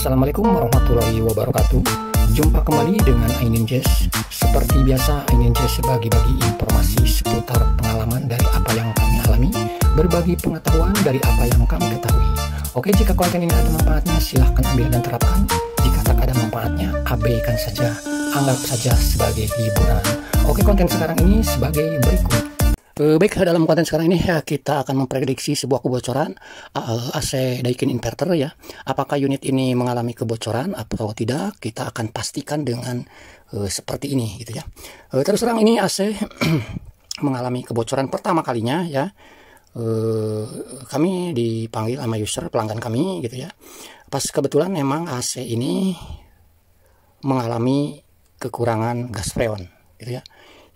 Assalamualaikum warahmatullahi wabarakatuh. Jumpa kembali dengan Ainin Jazz. Seperti biasa, Ainin Jazz bagi-bagi informasi seputar pengalaman dari apa yang kami alami, berbagi pengetahuan dari apa yang kami ketahui. Oke, jika konten ini ada manfaatnya, silahkan ambil dan terapkan. Jika tak ada manfaatnya, abaikan saja, anggap saja sebagai hiburan. Oke, konten sekarang ini sebagai berikut. Baik, dalam konten sekarang ini ya, kita akan memprediksi sebuah kebocoran AC Daikin inverter ya. Apakah unit ini mengalami kebocoran atau tidak, kita akan pastikan dengan seperti ini gitu ya. Terus terang ini AC mengalami kebocoran pertama kalinya ya. Kami dipanggil sama user pelanggan kami gitu ya. Pas kebetulan memang AC ini mengalami kekurangan gas freon gitu ya.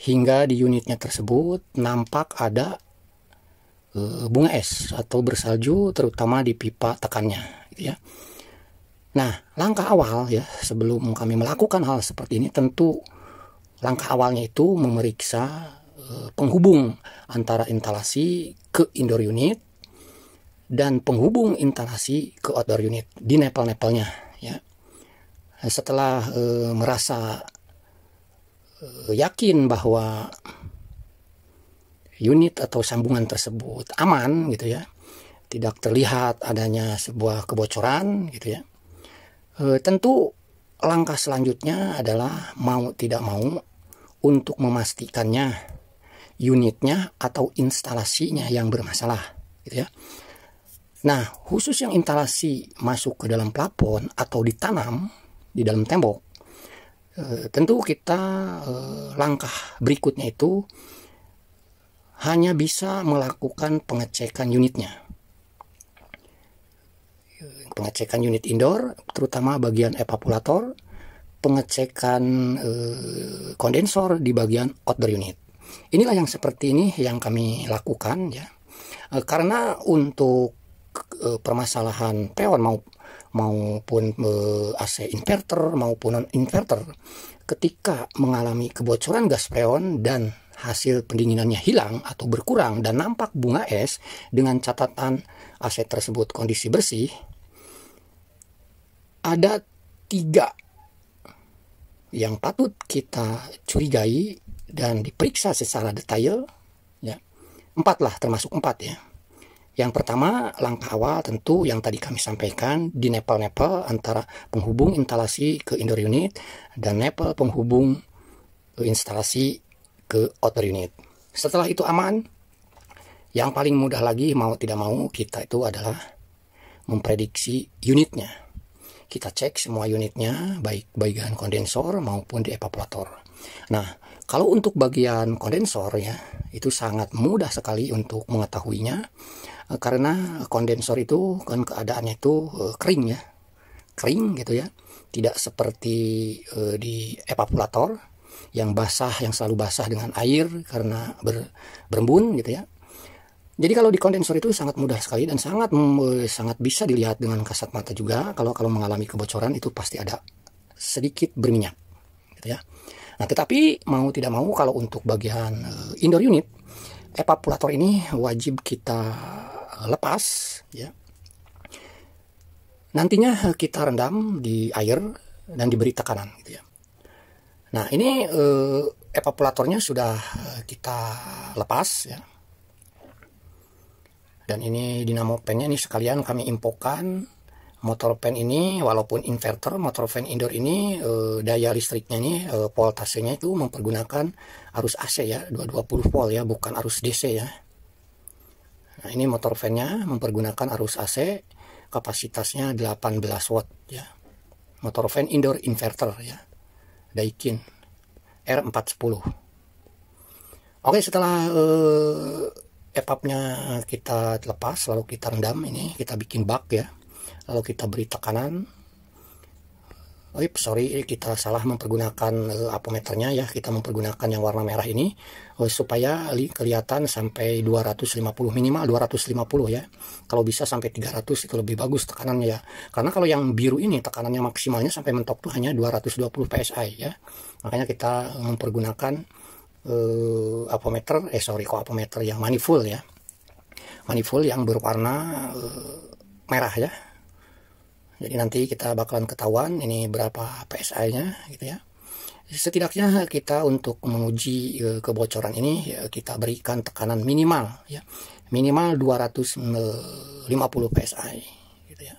Hingga di unitnya tersebut nampak ada bunga es atau bersalju, terutama di pipa tekannya gitu ya. Nah, langkah awal ya sebelum kami melakukan hal seperti ini, tentu langkah awalnya itu memeriksa penghubung antara instalasi ke indoor unit dan penghubung instalasi ke outdoor unit di nepel-nepelnya ya. Setelah merasa yakin bahwa unit atau sambungan tersebut aman gitu ya, tidak terlihat adanya sebuah kebocoran gitu ya, tentu langkah selanjutnya adalah mau tidak mau untuk memastikannya unitnya atau instalasinya yang bermasalah gitu ya. Nah, khusus yang instalasi masuk ke dalam plafon atau ditanam di dalam tembok, tentu kita langkah berikutnya itu hanya bisa melakukan pengecekan unitnya. Pengecekan unit indoor, terutama bagian evaporator, pengecekan kondensor di bagian outdoor unit. Inilah yang seperti ini yang kami lakukan ya. Karena untuk permasalahan freon maupun AC inverter maupun non inverter, ketika mengalami kebocoran gas freon dan hasil pendinginannya hilang atau berkurang dan nampak bunga es dengan catatan AC tersebut kondisi bersih, ada 3 yang patut kita curigai dan diperiksa secara detail ya. 4 lah, termasuk 4 ya. Yang pertama, langkah awal tentu yang tadi kami sampaikan di nepel-nepel antara penghubung instalasi ke indoor unit dan nepel penghubung instalasi ke outdoor unit. Setelah itu aman, yang paling mudah lagi mau tidak mau kita itu adalah memprediksi unitnya. Kita cek semua unitnya, baik bagian kondensor maupun di evaporator. Nah, kalau untuk bagian kondensor ya, itu sangat mudah sekali untuk mengetahuinya. Karena kondensor itu kan keadaannya itu kering ya, kering gitu ya, tidak seperti di evaporator yang basah, yang selalu basah dengan air karena berembun gitu ya. Jadi kalau di kondensor itu sangat mudah sekali dan sangat bisa dilihat dengan kasat mata juga. Kalau mengalami kebocoran itu pasti ada sedikit berminyak gitu ya. Nah, tetapi mau tidak mau kalau untuk bagian indoor unit, evaporator ini wajib kita lepas ya. Nantinya kita rendam di air dan diberi tekanan gitu ya. Nah, ini evaporatornya sudah kita lepas ya. Dan ini dinamo fan-nya ini sekalian kami infokan. Motor fan ini walaupun inverter, motor fan indoor ini daya listriknya ini voltasenya itu mempergunakan arus AC ya, 220 volt ya, bukan arus DC ya. Nah, ini motor fan-nya mempergunakan arus AC, kapasitasnya 18 watt ya. Motor fan indoor inverter ya, Daikin R410. Oke, setelah evapnya kita lepas, lalu kita rendam, ini kita bikin bak ya. Lalu kita beri tekanan. Kita salah mempergunakan apometernya ya. Kita mempergunakan yang warna merah ini supaya kelihatan sampai 250, minimal 250 ya. Kalau bisa sampai 300 itu lebih bagus tekanannya ya. Karena kalau yang biru ini tekanannya maksimalnya sampai mentok tuh hanya 220 psi ya. Makanya kita mempergunakan apometer yang manifold ya. Manifold yang berwarna merah ya. Jadi nanti kita bakalan ketahuan ini berapa PSI-nya gitu ya. Setidaknya kita untuk menguji kebocoran ini ya, kita berikan tekanan minimal ya. Minimal 250 PSI gitu ya.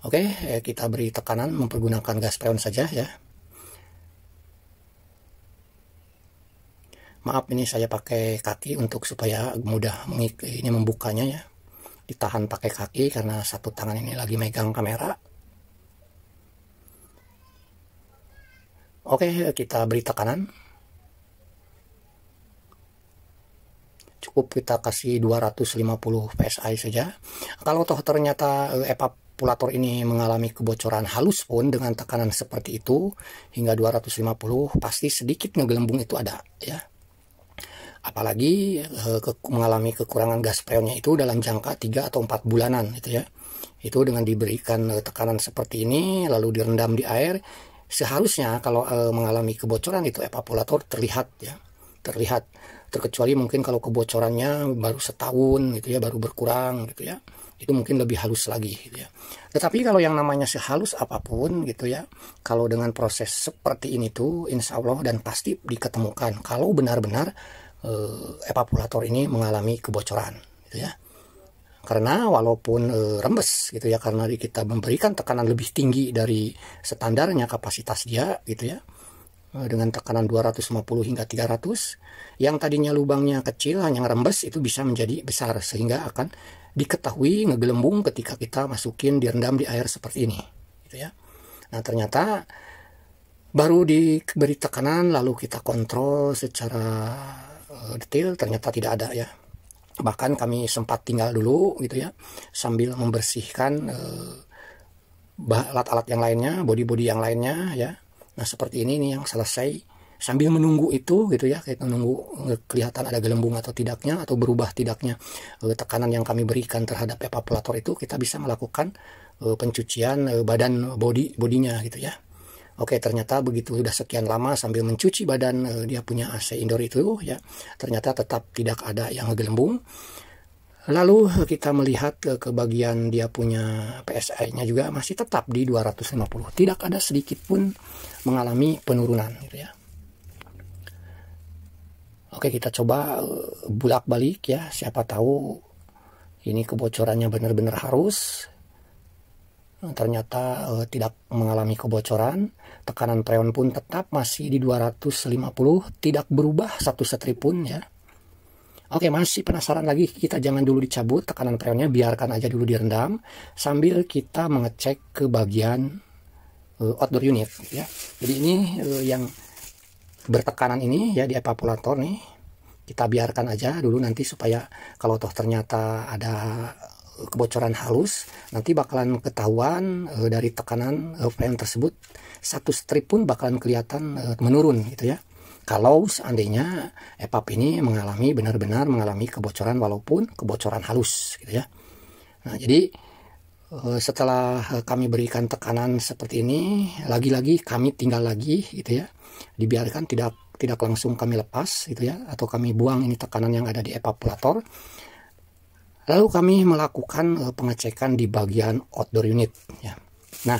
Oke, kita beri tekanan mempergunakan gas freon saja ya. Maaf, ini saya pakai kaki untuk supaya mudah ini membukanya ya. Ditahan pakai kaki karena satu tangan ini lagi megang kamera. Oke, kita beri tekanan. Cukup kita kasih 250 PSI saja. Kalau toh ternyata evaporator ini mengalami kebocoran halus pun dengan tekanan seperti itu hingga 250, pasti sedikit ngegelembung itu ada ya. Apalagi mengalami kekurangan gas freonnya itu dalam jangka 3 atau 4 bulanan gitu ya. Itu dengan diberikan tekanan seperti ini lalu direndam di air, seharusnya kalau mengalami kebocoran itu evaporator terlihat ya. Terlihat, terkecuali mungkin kalau kebocorannya baru setahun gitu ya, baru berkurang gitu ya. Itu mungkin lebih halus lagi gitu ya. Tetapi kalau yang namanya sehalus apapun gitu ya, kalau dengan proses seperti ini tuh insya Allah dan pasti diketemukan kalau benar-benar evaporator ini mengalami kebocoran gitu ya. Karena walaupun rembes gitu ya, karena kita memberikan tekanan lebih tinggi dari standarnya kapasitas dia gitu ya, dengan tekanan 250 hingga 300, yang tadinya lubangnya kecil hanya rembes itu bisa menjadi besar sehingga akan diketahui ngegelembung ketika kita masukin direndam di air seperti ini gitu ya. Nah ternyata baru diberi tekanan lalu kita kontrol secara detail, ternyata tidak ada ya. Bahkan kami sempat tinggal dulu gitu ya, sambil membersihkan alat-alat yang lainnya, body-body yang lainnya ya. Nah seperti ini nih yang selesai, sambil menunggu itu gitu ya, kayak menunggu kelihatan ada gelembung atau tidaknya, atau berubah tidaknya tekanan yang kami berikan terhadap evaporator itu, kita bisa melakukan pencucian badan bodinya gitu ya. Oke, ternyata begitu sudah sekian lama sambil mencuci badan dia punya AC indoor itu ya, ternyata tetap tidak ada yang ngegelembung. Lalu kita melihat ke bagian dia punya PSI-nya juga masih tetap di 250. Tidak ada sedikit pun mengalami penurunan gitu ya. Oke, kita coba bolak-balik ya, siapa tahu ini kebocorannya benar-benar harus. Ternyata tidak mengalami kebocoran, tekanan freon pun tetap masih di 250, tidak berubah satu strip pun ya. Oke, masih penasaran lagi, kita jangan dulu dicabut tekanan freonnya, biarkan aja dulu direndam sambil kita mengecek ke bagian outdoor unit ya. Jadi ini yang bertekanan ini ya di evaporator nih, kita biarkan aja dulu nanti supaya kalau toh ternyata ada kebocoran halus, nanti bakalan ketahuan dari tekanan freon tersebut, satu strip pun bakalan kelihatan menurun gitu ya. Kalau seandainya evap ini benar-benar mengalami kebocoran walaupun kebocoran halus gitu ya. Nah jadi setelah kami berikan tekanan seperti ini, lagi-lagi kami tinggal lagi gitu ya, dibiarkan tidak langsung kami lepas gitu ya, atau kami buang ini tekanan yang ada di evaporator. Lalu kami melakukan pengecekan di bagian outdoor unit ya. Nah,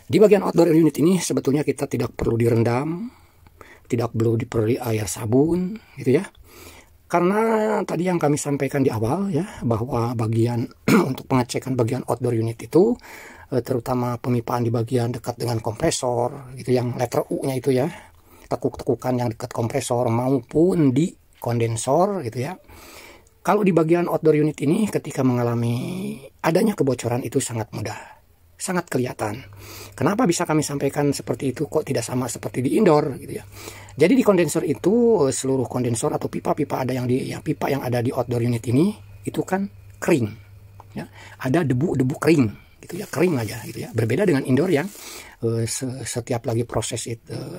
di bagian outdoor unit ini sebetulnya kita tidak perlu direndam, tidak perlu diperoleh air sabun gitu ya. Karena tadi yang kami sampaikan di awal ya, bahwa bagian untuk pengecekan bagian outdoor unit itu terutama pemipaan di bagian dekat dengan kompresor gitu, yang letter U-nya itu ya, tekuk-tekukan yang dekat kompresor maupun di kondensor gitu ya. Kalau di bagian outdoor unit ini ketika mengalami adanya kebocoran itu sangat mudah, sangat kelihatan. Kenapa bisa kami sampaikan seperti itu, kok tidak sama seperti di indoor gitu ya. Jadi di kondensor itu seluruh kondensor atau pipa-pipa ada pipa yang ada di outdoor unit ini itu kan kering ya. Ada debu-debu kering gitu ya, kering aja gitu ya. Berbeda dengan indoor yang setiap lagi proses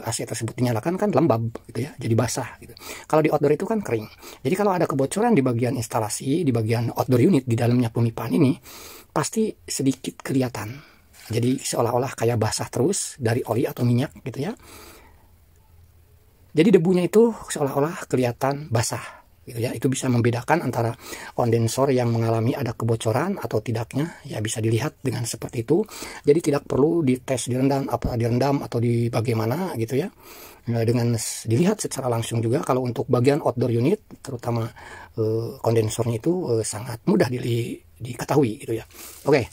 AC tersebut dinyalakan kan lembab gitu ya, jadi basah gitu. Kalau di outdoor itu kan kering. Jadi kalau ada kebocoran di bagian instalasi, di bagian outdoor unit, di dalamnya pemipaan ini pasti sedikit kelihatan. Jadi seolah-olah kayak basah terus dari oli atau minyak gitu ya. Jadi debunya itu seolah-olah kelihatan basah gitu ya. Itu bisa membedakan antara kondensor yang mengalami ada kebocoran atau tidaknya, ya bisa dilihat dengan seperti itu. Jadi tidak perlu dites direndam atau di bagaimana gitu ya. Dengan dilihat secara langsung juga. Kalau untuk bagian outdoor unit terutama kondensornya itu sangat mudah diketahui gitu ya. Oke.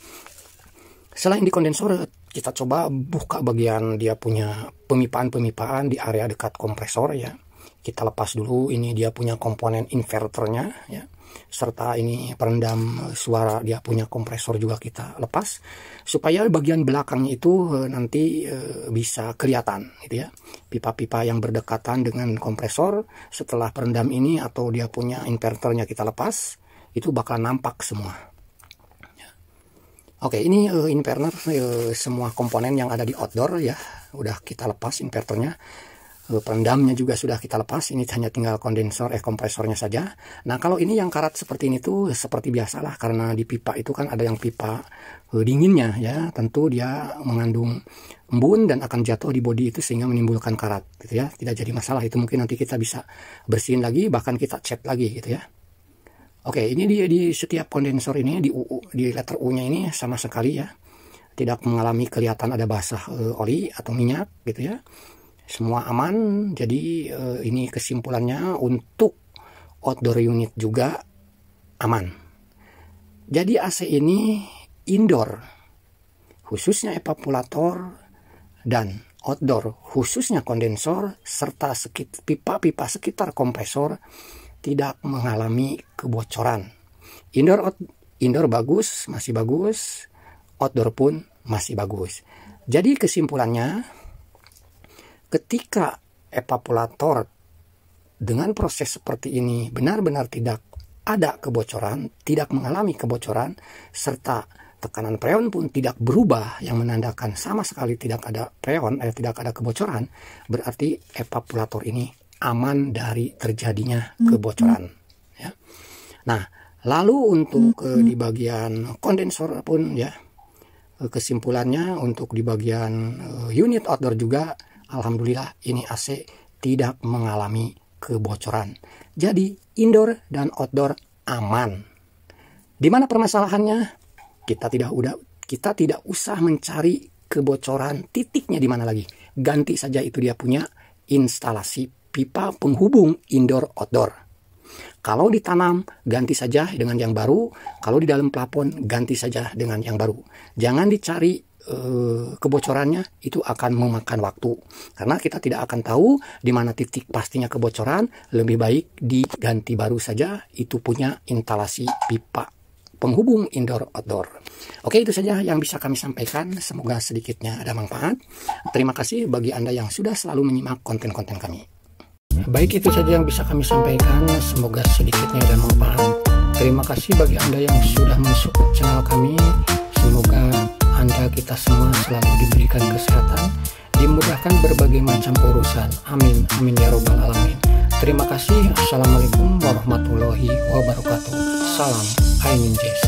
Selain di kondensor, kita coba buka bagian dia punya pemipaan di area dekat kompresor ya. Kita lepas dulu, ini dia punya komponen inverternya ya, serta ini perendam suara dia punya kompresor juga kita lepas, supaya bagian belakangnya itu nanti bisa kelihatan gitu ya, pipa-pipa yang berdekatan dengan kompresor. Setelah perendam ini atau dia punya inverternya kita lepas, itu bakal nampak semua. Oke, ini inverter, semua komponen yang ada di outdoor ya udah kita lepas inverternya. Perendamnya juga sudah kita lepas, ini hanya tinggal kompresornya saja. Nah, kalau ini yang karat seperti ini tuh seperti biasalah, karena di pipa itu kan ada yang pipa dinginnya ya, tentu dia mengandung embun dan akan jatuh di bodi itu sehingga menimbulkan karat gitu ya. Tidak jadi masalah, itu mungkin nanti kita bisa bersihin lagi, bahkan kita cat lagi gitu ya. Oke, ini di setiap kondensor ini di letter U-nya ini sama sekali ya tidak mengalami kelihatan ada basah oli atau minyak gitu ya. Semua aman. Jadi ini kesimpulannya untuk outdoor unit juga aman. Jadi AC ini indoor khususnya evaporator dan outdoor khususnya kondensor serta pipa-pipa sekitar kompresor tidak mengalami kebocoran. Indoor bagus, masih bagus. Outdoor pun masih bagus. Jadi kesimpulannya, ketika evaporator dengan proses seperti ini benar-benar tidak ada kebocoran, tidak mengalami kebocoran, serta tekanan freon pun tidak berubah yang menandakan sama sekali tidak ada freon, tidak ada kebocoran, berarti evaporator ini aman dari terjadinya kebocoran. Ya. Nah, lalu untuk di bagian kondensor pun ya, kesimpulannya untuk di bagian unit outdoor juga alhamdulillah ini AC tidak mengalami kebocoran. Jadi indoor dan outdoor aman. Di mana permasalahannya? Kita tidak usah mencari kebocoran titiknya di mana lagi. Ganti saja itu dia punya instalasi pipa penghubung indoor outdoor. Kalau ditanam, ganti saja dengan yang baru. Kalau di dalam plafon, ganti saja dengan yang baru. Jangan dicari kebocorannya, itu akan memakan waktu. Karena kita tidak akan tahu di mana titik pastinya kebocoran. Lebih baik diganti baru saja. Itu punya instalasi pipa penghubung indoor outdoor. Oke, itu saja yang bisa kami sampaikan. Semoga sedikitnya ada manfaat. Terima kasih bagi Anda yang sudah selalu menyimak konten-konten kami. Baik, itu saja yang bisa kami sampaikan. Semoga sedikitnya ada manfaat. Terima kasih bagi Anda yang sudah mensupport channel kami. Semoga Anda kita semua selalu diberikan kesehatan, dimudahkan berbagai macam urusan. Amin, amin ya robbal alamin. Terima kasih. Assalamualaikum warahmatullahi wabarakatuh. Salam Ainin Jazz.